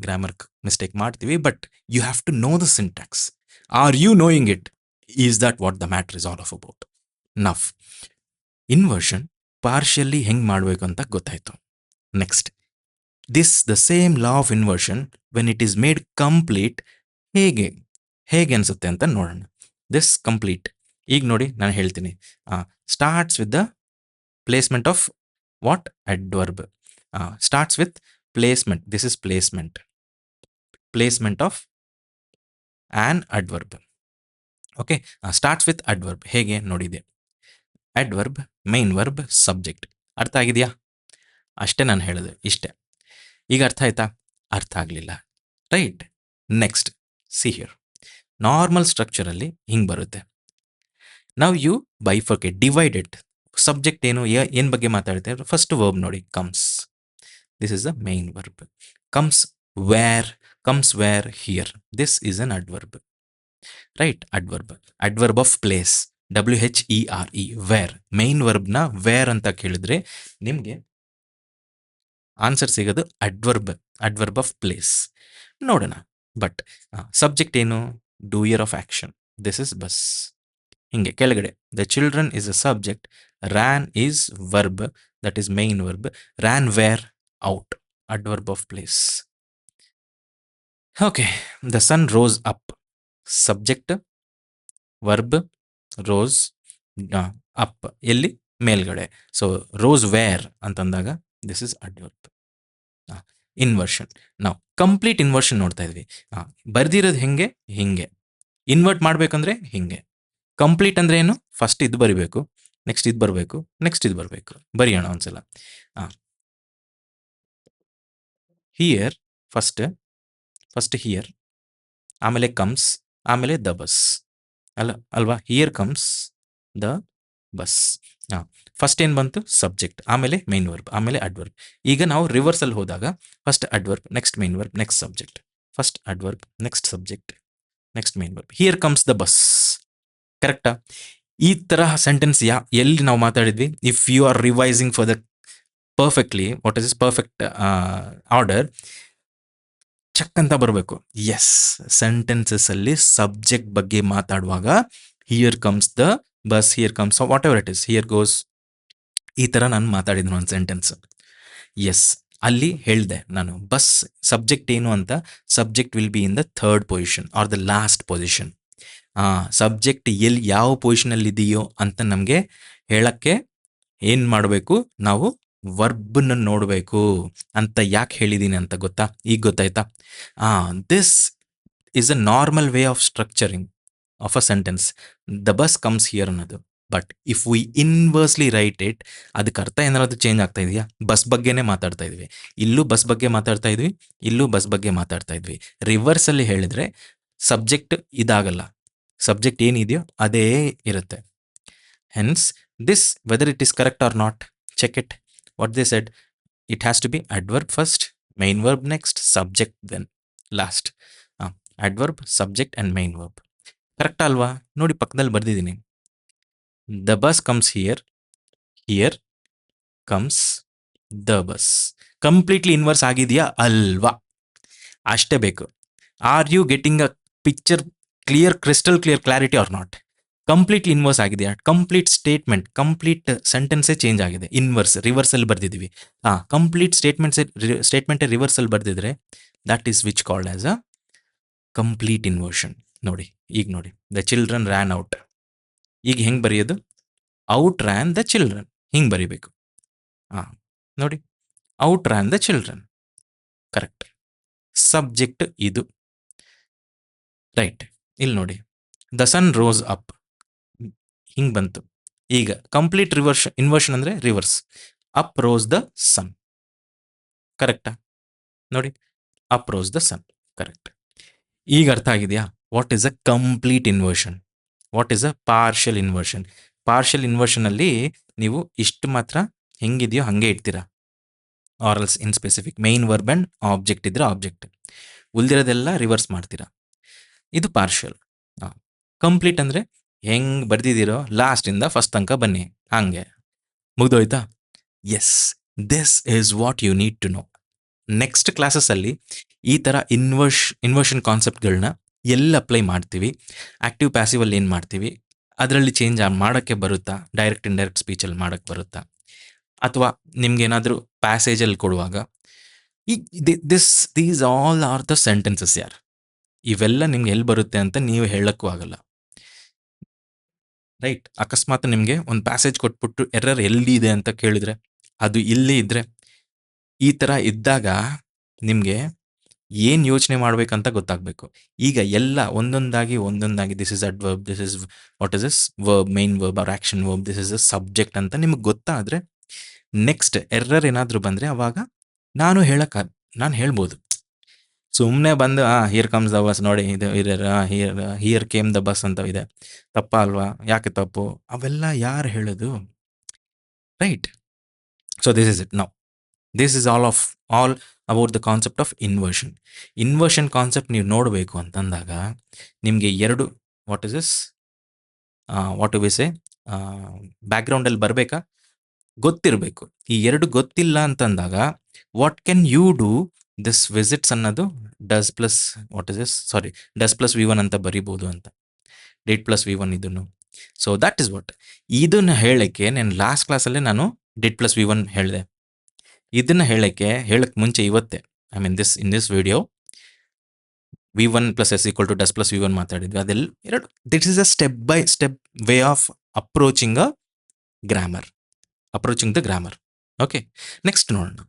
ಗ್ರಾಮರ್ ಮಿಸ್ಟೇಕ್ ಮಾಡ್ತೀವಿ, but you have to know the syntax. Are you knowing it? Is that what the matter is all of about. Enough inversion partially ಹೆಂಗೆ ಮಾಡಬೇಕು ಅಂತ ಗೊತ್ತಾಯಿತು. Next, the same law of inversion when it is made complete ಹೇಗೆ ಅನಿಸುತ್ತೆ ಅಂತ ನೋಡೋಣ. This complete, ಈಗ ನೋಡಿ ನಾನು ಹೇಳ್ತೀನಿ. Starts with the placement of what? Adverb. Starts with placement. This is placement of on adverb. Okay, starts with adverb ಹೇಗೆ ನೋಡಿದೆ? Adverb, main verb, subject. ಅರ್ಥ ಆಗಿದೆಯಾ? ಅಷ್ಟೇ ನಾನು ಹೇಳೋದು, ಇಷ್ಟೇ. ಈಗ ಅರ್ಥ ಆಯ್ತಾ? ಅರ್ಥ ಆಗಲಿಲ್ಲ, right. Next, see here. Normal ಸ್ಟ್ರಕ್ಚರಲ್ಲಿ ಹಿಂಗೆ ಬರುತ್ತೆ. ನಾವು ಯು ಬೈಫರ್ಕೇಟ್, ಡಿವೈಡೆಡ್. ಸಬ್ಜೆಕ್ಟ್ ಏನು ಬಗ್ಗೆ ಮಾತಾಡ್ತಾರೆ? ಫಸ್ಟ್ ವರ್ಬ್ ನೋಡಿ, comes. This is the main verb. Comes where here. This is an adverb, right. Adverb of place, WHERE, where. Main ವರ್ಬ್ನ where ಅಂತ ಕೇಳಿದ್ರೆ ನಿಮಗೆ ಆನ್ಸರ್ ಸಿಗೋದು ಅಡ್ವರ್ಬ್ ಆಫ್ ಪ್ಲೇಸ್. ನೋಡೋಣ. ಬಟ್ ಸಬ್ಜೆಕ್ಟ್ ಏನು? Doer of action. This is bus. ಹಿಂಗೆ ಕೆಳಗಡೆ the children is a subject, ran is verb, that is main verb. Ran where out, adverb of place. Okay, the sun rose up, subject, verb, rose up, ಎಲ್ಲಿ? ಮೇಲ್ಗಡೆ. So rose wear ಅಂತಂದಾಗ this is adverb. Inversion. ನಾವು complete inversion ನೋಡ್ತಾ ಇದ್ವಿ. ಬರ್ದಿರೋದು ಹಿಂಗೆ invert ಮಾಡಬೇಕಂದ್ರೆ ಹಿಂಗೆ. Complete ಅಂದರೆ ಏನು? ಫಸ್ಟ್ ಇದು ಬರಿಬೇಕು, ನೆಕ್ಸ್ಟ್ ಇದು ಬರಬೇಕು, ನೆಕ್ಸ್ಟ್ ಇದು ಬರಬೇಕು. ಬರೆಯೋಣ ಒಂದ್ಸಲ. ಹಿಯರ್ ಫಸ್ಟ್ ಹಿಯರ್, ಆಮೇಲೆ ಕಮ್ಸ್, ಆಮೇಲೆ ದ ಬಸ್ ಅಲ್ವಾ? Here comes the bus. First ಏನು ಬಂತು? ಸಬ್ಜೆಕ್ಟ್, ಆಮೇಲೆ ಮೈನ್ ವರ್ಬ್, ಆಮೇಲೆ ಅಡ್ವರ್ಬ್. ಈಗ ನಾವು ರಿವರ್ಸಲ್ಲಿ ಹೋದಾಗ first adverb, next main verb, next subject. First adverb, next subject, next main verb. Here comes the bus. ಕರೆಕ್ಟಾ? ಈ ತರಹ ಸೆಂಟೆನ್ಸ್ ಎಲ್ಲಿ ನಾವು ಮಾತಾಡಿದ್ವಿ? If you are revising for the perfectly, what is perfect order, check ಅಂತ ಬರಬೇಕು. Yes, ಸೆಂಟೆನ್ಸಸ್ಸಲ್ಲಿ subject ಬಗ್ಗೆ ಮಾತಾಡುವಾಗ here comes the bus, here comes whatever it is, here goes, ಈ ಥರ ನಾನು ಮಾತಾಡಿದ್ರು ಒಂದು ಸೆಂಟೆನ್ಸ್. ಎಸ್, ಅಲ್ಲಿ ಹೇಳಿದೆ ನಾನು ಬಸ್ ಸಬ್ಜೆಕ್ಟ್ ಏನು ಅಂತ. Subject will be in the third position are the last position. Subject ಯಾವ ಪೊಸಿಷನಲ್ಲಿ ಇದೆಯೋ ಅಂತ ನಮಗೆ ಹೇಳಕ್ಕೆ ಏನು ಮಾಡಬೇಕು? ನಾವು ವರ್ಬ್ನ ನೋಡಬೇಕು ಅಂತ ಯಾಕೆ ಹೇಳಿದ್ದೀನಿ ಅಂತ ಗೊತ್ತಾ? ಈಗ ಗೊತ್ತಾಯ್ತಾ? This is a normal way of structuring. Of a sentence. The bus comes here ಅನ್ನೋದು. But if we inversely write it, ಅದಕ್ಕೆ ಅರ್ಥ ಏನಾದ್ರು ಚೇಂಜ್ ಆಗ್ತಾ ಇದೆಯಾ? ಬಸ್ ಬಗ್ಗೆನೇ ಮಾತಾಡ್ತಾ ಇದ್ವಿ, ಇಲ್ಲೂ ಬಸ್ ಬಗ್ಗೆ ಮಾತಾಡ್ತಾ ಇದ್ವಿ, ಇಲ್ಲೂ ಬಸ್ ಬಗ್ಗೆ ಮಾತಾಡ್ತಾ ಇದ್ವಿ. ರಿವರ್ಸಲ್ಲಿ ಹೇಳಿದ್ರೆ ಸಬ್ಜೆಕ್ಟ್ ಇದಾಗಲ್ಲ, ಸಬ್ಜೆಕ್ಟ್ ಏನಿದೆಯೋ ಅದೇ ಇರುತ್ತೆ. Hence this whether it is correct or not, check it. What they said, it has to be adverb first, main verb next, subject then last. Adverb, subject and main verb. ಕರೆಕ್ಟಾ ಅಲ್ವಾ? ನೋಡಿ ಪಕ್ಕದಲ್ಲಿ ಬರ್ದಿದ್ದೀನಿ. The bus comes here, here comes the bus. Completely inverse ಆಗಿದೆಯಾ ಅಲ್ವಾ? ಅಷ್ಟೇ ಬೇಕು. Are you getting a picture clear, crystal clear clarity or not? Completely inverse ಆಗಿದೆಯಾ? ಕಂಪ್ಲೀಟ್ ಸ್ಟೇಟ್ಮೆಂಟ್, ಕಂಪ್ಲೀಟ್ ಸೆಂಟೆನ್ಸೇ ಚೇಂಜ್ ಆಗಿದೆ. ಇನ್ವರ್ಸ್, ರಿವರ್ಸಲ್ಲಿ ಬರ್ದಿದ್ದೀವಿ. ಕಂಪ್ಲೀಟ್ ಸ್ಟೇಟ್ಮೆಂಟೇ ರಿವರ್ಸಲ್ಲಿ ಬರ್ದಿದ್ರೆ that is which called as a complete inversion. ನೋಡಿ ಈಗ ನೋಡಿ, ದ ಚಿಲ್ಡ್ರನ್ ರ್ಯಾನ್ ಔಟ್. ಈಗ ಹೆಂಗೆ ಬರೆಯೋದು? ಔಟ್ ರ್ಯಾನ್ ದ ಚಿಲ್ಡ್ರನ್, ಹಿಂಗೆ ಬರೀಬೇಕು. ನೋಡಿ, out ran the children, correct. Subject ಇದು, ರೈಟ್. ಇಲ್ಲಿ ನೋಡಿ, ದ ಸನ್ ರೋಸ್ ಅಪ್, ಹಿಂಗೆ ಬಂತು. ಈಗ ಕಂಪ್ಲೀಟ್ ಇನ್ವರ್ಷನ್ ಅಂದರೆ reverse. Up rose the sun, ಕರೆಕ್ಟಾ? ನೋಡಿ, up rose the sun, correct. ಈಗ ಅರ್ಥ ಆಗಿದೆಯಾ what is a complete inversion, what is a partial inversion? Partial ಇನ್ವರ್ಷನಲ್ಲಿ ನೀವು ಇಷ್ಟು ಮಾತ್ರ ಹೆಂಗಿದೆಯೋ ಹಾಗೆ ಇಡ್ತೀರಾ, or else in specific. Main verb and object ಇದ್ರೆ ಆಬ್ಜೆಕ್ಟ್, ಉಳಿದಿರೋದೆಲ್ಲ ರಿವರ್ಸ್ ಮಾಡ್ತೀರಾ. ಇದು ಪಾರ್ಷಿಯಲ್. ಕಂಪ್ಲೀಟ್ ಅಂದರೆ ಹೆಂಗೆ ಬರ್ದಿದ್ದೀರೋ ಲಾಸ್ಟಿಂದ ಫಸ್ಟ್ ತನಕ ಬನ್ನಿ, ಹಾಗೆ ಮುಗ್ದೋಯ್ತಾ? Yes, this is what you need to know. Next ಕ್ಲಾಸಸ್ಸಲ್ಲಿ ಈ ಥರ ಇನ್ವರ್ಷನ್ ಕಾನ್ಸೆಪ್ಟ್ಗಳನ್ನ ಎಲ್ಲ ಅಪ್ಲೈ ಮಾಡ್ತೀವಿ. ಆ್ಯಕ್ಟಿವ್ ಪ್ಯಾಸಿವಲ್ಲಿ ಏನು ಮಾಡ್ತೀವಿ, ಅದರಲ್ಲಿ ಚೇಂಜ್ ಮಾಡೋಕ್ಕೆ ಬರುತ್ತಾ, ಡೈರೆಕ್ಟ್ ಇಂಡೈರೆಕ್ಟ್ ಸ್ಪೀಚಲ್ಲಿ ಮಾಡೋಕ್ಕೆ ಬರುತ್ತಾ, ಅಥವಾ ನಿಮ್ಗೇನಾದರೂ ಪ್ಯಾಸೇಜಲ್ಲಿ ಕೊಡುವಾಗ these all are the sentences ಯಾರ್. ಇವೆಲ್ಲ ನಿಮ್ಗೆ ಎಲ್ಲಿ ಬರುತ್ತೆ ಅಂತ ನೀವು ಹೇಳಕ್ಕೂ ಆಗಲ್ಲ, ರೈಟ್? ಅಕಸ್ಮಾತ್ ನಿಮಗೆ ಒಂದು ಪ್ಯಾಸೇಜ್ ಕೊಟ್ಬಿಟ್ಟು ಎರರ್ ಎಲ್ಲಿದೆ ಅಂತ ಕೇಳಿದ್ರೆ, ಅದು ಇಲ್ಲಿ ಇದ್ದರೆ, ಈ ಥರ ಇದ್ದಾಗ ನಿಮಗೆ ಏನು ಯೋಚನೆ ಮಾಡಬೇಕಂತ ಗೊತ್ತಾಗಬೇಕು. ಈಗ ಎಲ್ಲ ಒಂದೊಂದಾಗಿ this is adverb, this is what is this verb, main verb or action verb, this is a subject ಅಂತ ನಿಮಗೆ ಗೊತ್ತಾದರೆ, ನೆಕ್ಸ್ಟ್ ಎರರ್ ಏನಾದರೂ ಬಂದರೆ ಅವಾಗ ನಾನು ಹೇಳ್ಬೋದು. ಸುಮ್ಮನೆ ಬಂದು ಹಿಯರ್ ಕಮ್ಸ್ ದ ಬಸ್, ನೋಡಿ ಇದು ಹಿಯರ್ ಕೇಮ್ ದ ಬಸ್ ಅಂತ ಇದೆ, ತಪ್ಪ ಅಲ್ವಾ? ಯಾಕೆ ತಪ್ಪು? ಅವೆಲ್ಲ ಯಾರು ಹೇಳೋದು, right? So this is it. Now this is all about the concept of inversion. Inversion concept ನೀವು ನೋಡಬೇಕು ಅಂತಂದಾಗ ನಿಮಗೆ ಎರಡು what is this what we say ಬ್ಯಾಕ್ಗ್ರೌಂಡಲ್ಲಿ ಬರಬೇಕಾ, ಗೊತ್ತಿರಬೇಕು. ಈ ಎರಡು ಗೊತ್ತಿಲ್ಲ ಅಂತಂದಾಗ what can you do? This visits ಅನ್ನೋದು does plus what is this does plus V1 ಅಂತ ಬರಿಬೋದು ಅಂತ, ಡಿಡ್ ಪ್ಲಸ್ V1 ಇದನ್ನು. So that is what. ಇದನ್ನು ಹೇಳಕ್ಕೆ ನಾನು ಲಾಸ್ಟ್ ಕ್ಲಾಸಲ್ಲೇ ನಾನು ಡಿಡ್ ಪ್ಲಸ್ V1 ಹೇಳಿದೆ. ಇದನ್ನು ಹೇಳಕ್ಕೆ ಮುಂಚೆ ಇವತ್ತೇ, I mean in this video V1 plus S equal to does plus V1 ಮಾತಾಡಿದ್ವಿ. ಅದೆಲ್ಲ ಎರಡು, this is a step by step way of approaching the grammar. Okay, next ನೋಡೋಣ,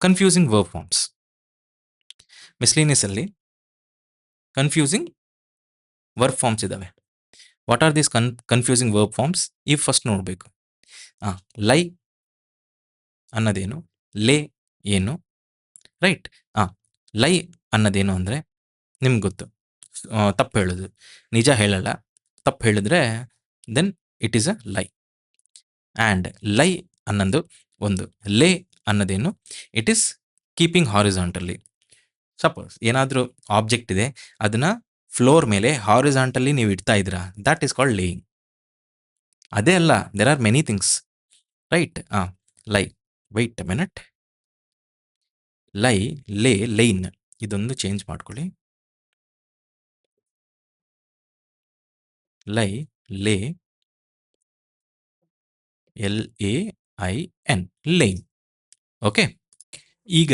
ಕನ್ಫ್ಯೂಸಿಂಗ್ ವರ್ಬ್ ಫಾರ್ಮ್ಸ್. ಮಿಸ್ಲಿನಿಯಸ್ ಅಲ್ಲಿ ಕನ್ಫ್ಯೂಸಿಂಗ್ ವರ್ಬ್ ಫಾರ್ಮ್ಸ್ ಇದ್ದಾವೆ. What are these confusing verb forms? ಈಗ first ನೋಡಬೇಕು. Lie ಅನ್ನೋದೇನು, ಲೇ ಏನು, ರೈಟ್? ಲೈ ಅನ್ನೋದೇನು ಅಂದರೆ ನಿಮ್ಗೆ ಗೊತ್ತು, ತಪ್ಪು ಹೇಳೋದು, ನಿಜ ಹೇಳಲ್ಲ, ತಪ್ಪು ಹೇಳಿದ್ರೆ ದೆನ್ ಇಟ್ ಈಸ್ ಅ ಲೈ. ಆ್ಯಂಡ್ ಲೈ ಅನ್ನೋದು ಒಂದು, ಲೇ ಅನ್ನೋದೇನು, it is keeping horizontally. Suppose ಏನಾದರೂ ಆಬ್ಜೆಕ್ಟ್ ಇದೆ, ಅದನ್ನು ಫ್ಲೋರ್ ಮೇಲೆ ಹಾರಿಜಾಂಟಲಿ ನೀವು ಇಡ್ತಾ ಇದ್ದೀರಾ, ದಟ್ ಈಸ್ ಕಾಲ್ಡ್ ಲೇಯಿಂಗ್. ಅದೇ ಅಲ್ಲ, there are many things, right? ಲೈ, ವೆಯ್ಟ್ ಅ ಮಿನಿಟ್, ಲೈ, ಲೇ, ಲೈನ್, ಇದೊಂದು ಚೇಂಜ್ ಮಾಡ್ಕೊಳ್ಳಿ. ಲೈ, ಲೇ, LAIN, ಲೈನ್. ಓಕೆ, ಈಗ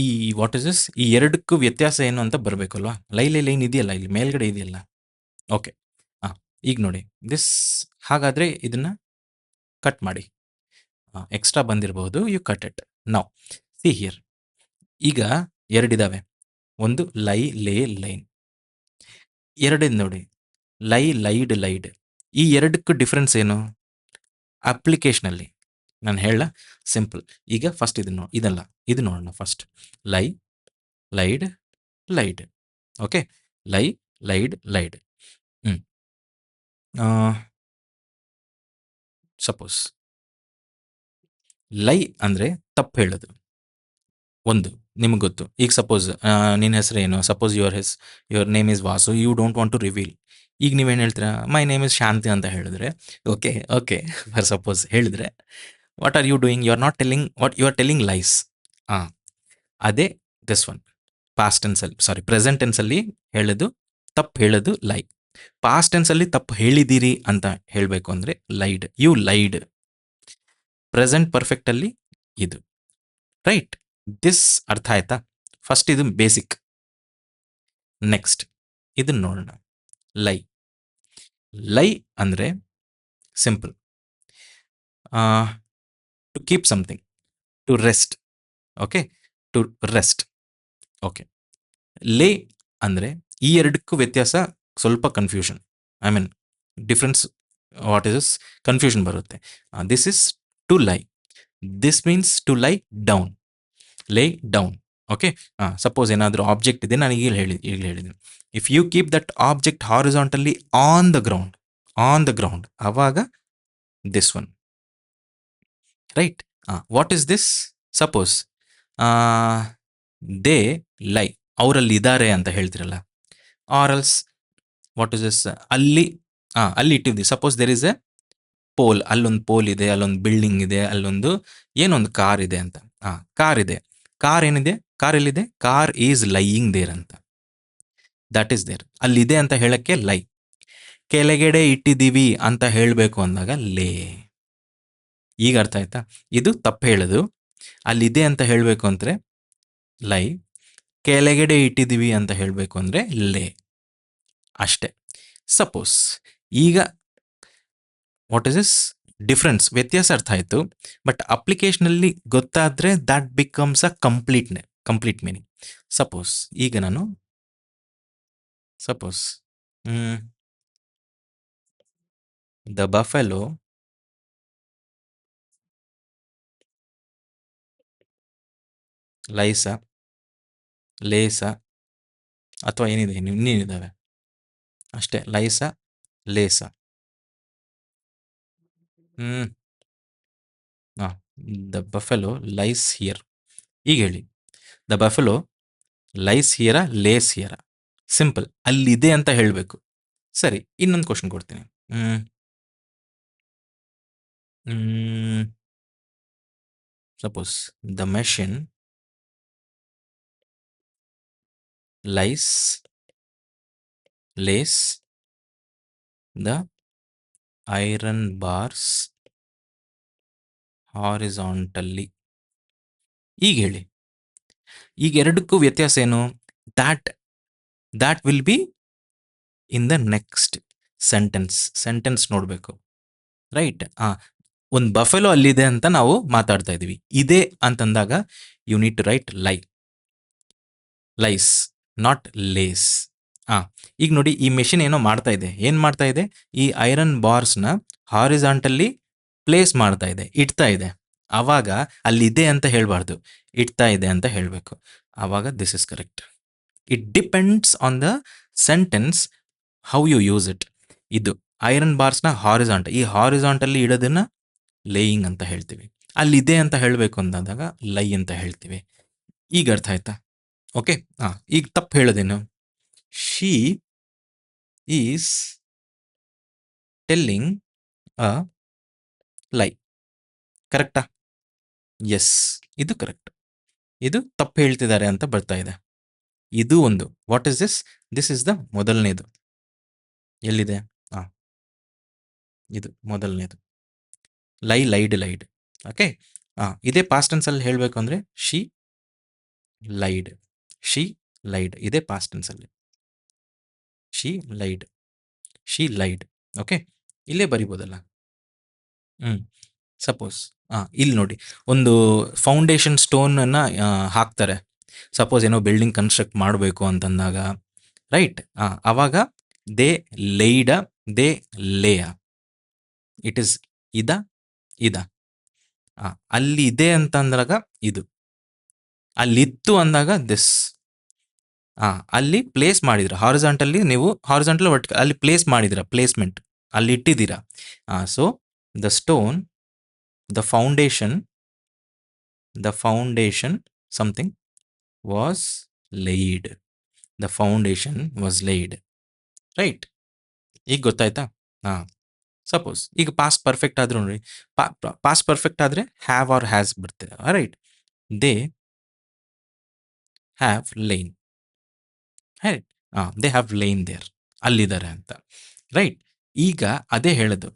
ಈ ವಾಟ್ ಇಸ್ ದಿಸ್, ಈ ಎರಡಕ್ಕೂ ವ್ಯತ್ಯಾಸ ಏನು ಅಂತ ಬರಬೇಕಲ್ವಾ? ಲೈ, ಲೇ, ಲೈನ್ ಇದೆಯಲ್ಲ, ಇಲ್ಲಿ ಮೇಲ್ಗಡೆ ಇದೆಯಲ್ಲ. ಓಕೆ, ಈಗ ನೋಡಿ ದಿಸ್. ಹಾಗಾದರೆ ಇದನ್ನು ಕಟ್ ಮಾಡಿ, ಎಕ್ಸ್ಟ್ರಾ ಬಂದಿರಬಹುದು, you cut it. Now see here, ಈಗ ಎರಡಿದ್ದಾವೆ, ಒಂದು ಲೈ, ಲೇ, ಲೈನ್. ಎರಡಿದ್ ನೋಡಿ, ಲೈ, ಲೈಡ್, ಲೈಡ್. ಈ ಎರಡಕ್ಕೂ ಡಿಫ್ರೆನ್ಸ್ ಏನು? ಅಪ್ಲಿಕೇಶನಲ್ಲಿ. ನಾನು ಹೇಳ ಸಿಂಪಲ್. ಈಗ ಫಸ್ಟ್ ಇದಲ್ಲ, ಇದು ನೋಡೋಣ ಫಸ್ಟ್. ಲೈ, ಲೈಡ್, ಲೈಡ್. ಓಕೆ, ಲೈ, ಲೈಡ್, ಲೈಡ್. ಹ್ಮ್ ಸಪೋಸ್ ಲೈ ಅಂದರೆ ತಪ್ಪು ಹೇಳೋದು. ಒಂದು ನಿಮ್ಗೆ ಗೊತ್ತು. ಈಗ ಸಪೋಸ್ ನಿನ್ನ ಹೆಸರು ಏನು? Suppose your name is Vasu, you don't want to reveal. ಈಗ ನೀವೇನು ಹೇಳ್ತೀರಾ? ಮೈ ನೇಮ್ ಇಸ್ ಶಾಂತಿ ಅಂತ ಹೇಳಿದ್ರೆ, ಓಕೆ ಓಕೆ ಫಾರ್ ಸಪೋಸ್ ಹೇಳಿದ್ರೆ, what are you doing? You are not telling what you are telling lies. ಹಾಂ, ಅದೇ ದಿಸ್ ಒನ್. ಪಾಸ್ಟ್ ಟೆನ್ಸಲ್ಲಿ, sorry present ಟೆನ್ಸಲ್ಲಿ ಹೇಳೋದು, ತಪ್ಪು ಹೇಳೋದು ಲೈ. ಪಾಸ್ಟ್ ಟೆನ್ಸಲ್ಲಿ ತಪ್ಪು ಹೇಳಿದ್ದೀರಿ ಅಂತ ಹೇಳಬೇಕು ಅಂದರೆ ಲೈಡ್, ಯು ಲೈಡ್. ಪ್ರೆಸೆಂಟ್ ಪರ್ಫೆಕ್ಟಲ್ಲಿ ಇದು. ರೈಟ್, ದಿಸ್ ಅರ್ಥ ಆಯ್ತಾ? ಫಸ್ಟ್ ಇದು ಬೇಸಿಕ್. ನೆಕ್ಸ್ಟ್ ಇದನ್ನ ನೋಡೋಣ. ಲೈ. ಲೈ ಅಂದರೆ simple, to keep something, to rest. Okay, to rest. Okay. Lay ಅಂದರೆ ಈ ಎರಡಕ್ಕೂ ವ್ಯತ್ಯಾಸ ಸ್ವಲ್ಪ confusion, I mean difference. What is confusion ಬರುತ್ತೆ. This is to lie, this means to lie down, lay down. Okay, suppose ಏನಾದರೂ object ಇದೆ, ನಾನು ಈಗ ಹೇಳಿದ್ದೀನಿ. If you keep that object horizontally on the ground, ಆವಾಗ this one. Right. What is this? Suppose they lie, ಅವರಲ್ಲಿ ಇದ್ದಾರೆ ಅಂತ ಹೇಳ್ತಿರಲ್ಲ. R else what is this? ಅಲ್ಲಿ ಇಟ್ಟಿದ್ವಿ. Suppose there is a pole, ಅಲ್ಲೊಂದು ಪೋಲ್ ಇದೆ, ಅಲ್ಲೊಂದು ಬಿಲ್ಡಿಂಗ್ ಇದೆ, ಅಲ್ಲೊಂದು ಏನೊಂದು ಕಾರ್ ಇದೆ ಅಂತ. ಕಾರ್ ಇದೆ. ಕಾರ್ ಏನಿದೆ? ಕಾರ್ ಎಲ್ಲಿದೆ? ಕಾರ್ ಈಸ್ ಲೈಯಿಂಗ್ ದೇರ್ ಅಂತ. That is there. ಅಲ್ಲಿದೆ ಅಂತ ಹೇಳಕ್ಕೆ ಲೈ. ಕೆಳಗಡೆ ಇಟ್ಟಿದ್ದೀವಿ ಅಂತ ಹೇಳಬೇಕು ಅಂದಾಗ ಲೇ. ಈಗ ಅರ್ಥ ಆಯ್ತಾ? ಇದು ತಪ್ಪು ಹೇಳೋದು. ಅಲ್ಲಿದೆ ಅಂತ ಹೇಳಬೇಕು ಅಂದರೆ ಲೈ, ಕೆಳಗಡೆ ಇಟ್ಟಿದ್ದೀವಿ ಅಂತ ಹೇಳಬೇಕು ಅಂದರೆ ಲೇ. ಅಷ್ಟೇ. ಸಪೋಸ್ ಈಗ ವಾಟ್ ಇಸ್ ದಿಸ್ ಡಿಫ್ರೆನ್ಸ್? ವ್ಯತ್ಯಾಸ ಅರ್ಥ ಆಯಿತು. ಬಟ್ ಅಪ್ಲಿಕೇಶನಲ್ಲಿ ಗೊತ್ತಾದರೆ that becomes a complete meaning. Suppose ಈಗ ನಾನು ದ ಬಫೆಲೋ ಲೈಸ, ಲೇಸ, ಅಥವಾ ಏನಿದೆ ಇನ್ನೇನಿದ್ದಾವೆ ಅಷ್ಟೇ. Lies, lays. The buffalo lies here. ಈಗ ಹೇಳಿ, the buffalo lies here, lays here? Simple, ಅಲ್ಲಿದೆ ಅಂತ ಹೇಳಬೇಕು. ಸರಿ, ಇನ್ನೊಂದು ಕ್ವಶನ್ ಕೊಡ್ತೀನಿ. Suppose the machine lies, lays the iron bars horizontally. ಈಗ ಹೇಳಿ, ಈಗ ಎರಡಕ್ಕೂ ವ್ಯತ್ಯಾಸ ಏನು? That will be in the next sentence ನೋಡಬೇಕು. ರೈಟ್. ಒಂದು ಬಫೆಲೋ ಅಲ್ಲಿದೆ ಅಂತ ನಾವು ಮಾತಾಡ್ತಾ ಇದೀವಿ. ಇದೆ ಅಂತಂದಾಗ you need to write lies, not lays. ಈಗ ನೋಡಿ, ಈ ಮೆಷಿನ್ ಏನೋ ಮಾಡ್ತಾ ಇದೆ. ಏನು ಮಾಡ್ತಾ ಇದೆ? ಈ ಐರನ್ ಬಾರ್ಸ್ನ ಹಾರಿಸಾಂಟಲ್ಲಿ ಪ್ಲೇಸ್ ಮಾಡ್ತಾ ಇದೆ, ಇಡ್ತಾ ಇದೆ. ಆವಾಗ ಅಲ್ಲಿದೆ ಅಂತ ಹೇಳಬಾರ್ದು, ಇಡ್ತಾ ಇದೆ ಅಂತ ಹೇಳಬೇಕು. ಆವಾಗ this is correct. It depends on the sentence how you use it. ಇದು ಐರನ್ ಬಾರ್ಸ್ನ ಈ ಹಾರಿಸಾಂಟಲ್ಲಿ ಇಡೋದನ್ನ ಲೇಯಿಂಗ್ ಅಂತ ಹೇಳ್ತೀವಿ. ಅಲ್ಲಿದೆ ಅಂತ ಹೇಳಬೇಕು ಅಂದಾಗ ಲೈ ಅಂತ ಹೇಳ್ತೀವಿ. ಈಗ ಅರ್ಥ ಆಯ್ತಾ? ಓಕೆ. ಈಗ ತಪ್ಪು ಹೇಳೋದೇನು? ಶಿ ಈಸ್ ಟೆಲ್ಲಿಂಗ್ ಅ ಲೈ. ಕರೆಕ್ಟಾ? ಎಸ್, ಇದು ಕರೆಕ್ಟ್. ಇದು ತಪ್ಪು ಹೇಳ್ತಿದ್ದಾರೆ ಅಂತ ಬರ್ತಾ ಇದೆ. ಇದು ಒಂದು. What is this? This is the ಮೊದಲನೇದು. ಎಲ್ಲಿದೆ? ಇದು ಮೊದಲನೇದು. ಲೈಡ್. ಓಕೆ. ಇದೇ ಪಾಸ್ಟ್ ಟೆನ್ಸಲ್ಲಿ ಹೇಳಬೇಕು ಅಂದರೆ ಶಿ ಲೈಡ್. ಇದೇ ಪಾಸ್ಟ್ ಟೆನ್ಸಲ್ಲಿ ಶಿ ಲೈಡ್. ಓಕೆ, ಇಲ್ಲೇ ಬರಿಬೋದಲ್ಲ. ಸಪೋಸ್ ಇಲ್ಲಿ ನೋಡಿ, ಒಂದು ಫೌಂಡೇಶನ್ ಸ್ಟೋನನ್ನು ಹಾಕ್ತಾರೆ. ಸಪೋಸ್ ಏನೋ ಬಿಲ್ಡಿಂಗ್ ಕನ್ಸ್ಟ್ರಕ್ಟ್ ಮಾಡಬೇಕು ಅಂತಂದಾಗ, ರೈಟ್. ಆವಾಗ ದೇ ಲೇಯ್ಡ, ದೇ ಲೇಯ. ಇಟ್ ಇಸ್ ಇದ, ಇದ. ಅಲ್ಲಿ ಇದೆ ಅಂತ ಅಂದಾಗ ಇದು, ಅಲ್ಲಿತ್ತು ಅಂದಾಗ ದಿಸ್. ಅಲ್ಲಿ ಪ್ಲೇಸ್ ಮಾಡಿದ್ರ ಹಾರಿಜಾಂಟಲ್ಲಿ, ನೀವು ಹಾರಿಜಾಂಟಲ್ ಅಲ್ಲಿ ಪ್ಲೇಸ್ ಮಾಡಿದಿರ, ಪ್ಲೇಸ್ಮೆಂಟ್ ಅಲ್ಲಿ ಇಟ್ಟಿದ್ದೀರಾ. So the stone, the foundation, something was laid. The foundation was laid. Right? ಈಗ ಗೊತ್ತಾಯ್ತಾ? ಸಪೋಸ್ ಈಗ ಪಾಸ್ಟ್ ಪರ್ಫೆಕ್ಟ್ ಆದ್ರೂ ನೋಡಿ, ಪಾಸ್ಟ್ ಪರ್ಫೆಕ್ಟ್ ಆದ್ರೆ ಹ್ಯಾವ್ ಆರ್ ಹ್ಯಾಸ್ ಬರ್ತದೆ. Right? They have lain. Right? They have lain there, ಅಲ್ಲಿದ್ದಾರೆ ಅಂತ. ರೈಟ್? ಈಗ ಅದೇ ಹೇಳೋದು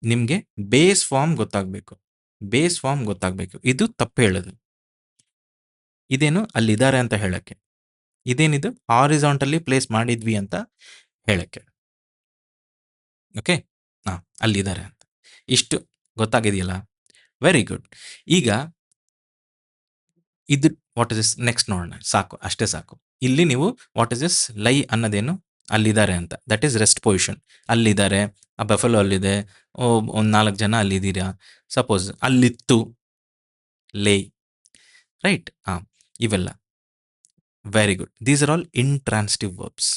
ನಿಮಗೆ, ಬೇಸ್ ಫಾರ್ಮ್ ಗೊತ್ತಾಗಬೇಕು. ಇದು ತಪ್ಪು ಹೇಳೋದು. ಇದೇನು ಅಲ್ಲಿದ್ದಾರೆ ಅಂತ ಹೇಳಕ್ಕೆ, ಇದೇನಿದು ಹಾರಿಜಾಂಟಲಿ ಪ್ಲೇಸ್ ಮಾಡಿದ್ವಿ ಅಂತ ಹೇಳಕ್ಕೆ. ಓಕೆ, ಅಲ್ಲಿದ್ದಾರೆ ಅಂತ. ಇಷ್ಟು ಗೊತ್ತಾಗಿದೆಯಲ್ಲ? Very good. ಈಗ ಇದು ವಾಟ್ ಇಸ್ ದಿಸ್ ನೆಕ್ಸ್ಟ್ ನೋಡೋಣ. ಸಾಕು, ಅಷ್ಟೇ ಸಾಕು. ಇಲ್ಲಿ ನೀವು ವಾಟ್ ಇಸ್ ದಿಸ್ ಲೈ ಅನ್ನೋದೇನು, ಅಲ್ಲಿದ್ದಾರೆ ಅಂತ, ದಟ್ ಈಸ್ ರೆಸ್ಟ್ ಪೊಸಿಷನ್. ಅಲ್ಲಿದ್ದಾರೆ, ಆ ಬಫೆಲೋ ಅಲ್ಲಿದೆ, ಒಂದು 4 ಜನ ಅಲ್ಲಿದ್ದೀರಾ. Suppose ಅಲ್ಲಿತ್ತು, lay. ರೈಟ್? ಇವೆಲ್ಲ very good. These are all intransitive verbs.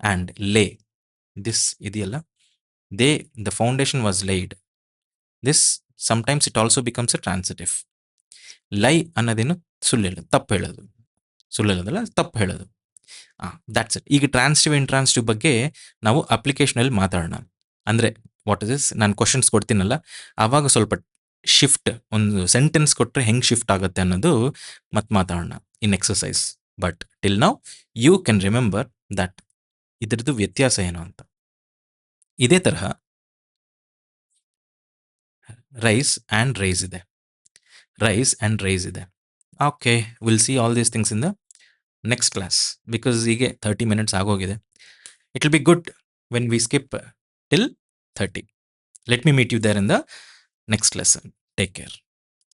And lay, this ಇದೆಯಲ್ಲ, the foundation was laid. This sometimes it also becomes a transitive. Lie ಅನ್ನೋದೇನು ಸುಳ್ಳು ಹೇಳೋದು, ತಪ್ಪು ಹೇಳೋದು. ಸುಳ್ಳು ಹೇಳೋದಲ್ಲ, ತಪ್ಪು ಹೇಳೋದು. That's it. ಈಗ ಟ್ರಾನ್ಸಿಟಿವ್ ಇಂಟ್ರಾನ್ಸಿಟಿವ್ ಬಗ್ಗೆ ನಾವು ಅಪ್ಲಿಕೇಶನಲ್ಲಿ ಮಾತಾಡೋಣ. ಅಂದರೆ ವಾಟ್ ಇಸ್ ದಿಸ್, ನಾನು ಕ್ವಶನ್ಸ್ ಕೊಡ್ತೀನಲ್ಲ, ಆವಾಗ ಸ್ವಲ್ಪ ಶಿಫ್ಟ್, ಒಂದು ಸೆಂಟೆನ್ಸ್ ಕೊಟ್ಟರೆ ಹೆಂಗೆ ಶಿಫ್ಟ್ ಆಗುತ್ತೆ ಅನ್ನೋದು ಮತ್ತೆ ಮಾತಾಡೋಣ in exercise. But till now you can remember that ಇದ್ರದ್ದು ವ್ಯತ್ಯಾಸ ಏನು ಅಂತ. ಇದೇ ತರಹ ರೈಸ್ ಆ್ಯಂಡ್ ರೈಸ್ ಇದೆ. Okay, will see all these things in the next class, because ಹೀಗೆ 30 minutes ಆಗೋಗಿದೆ. It will be good when we skip till 30. Let me meet you there in the next lesson. Take care.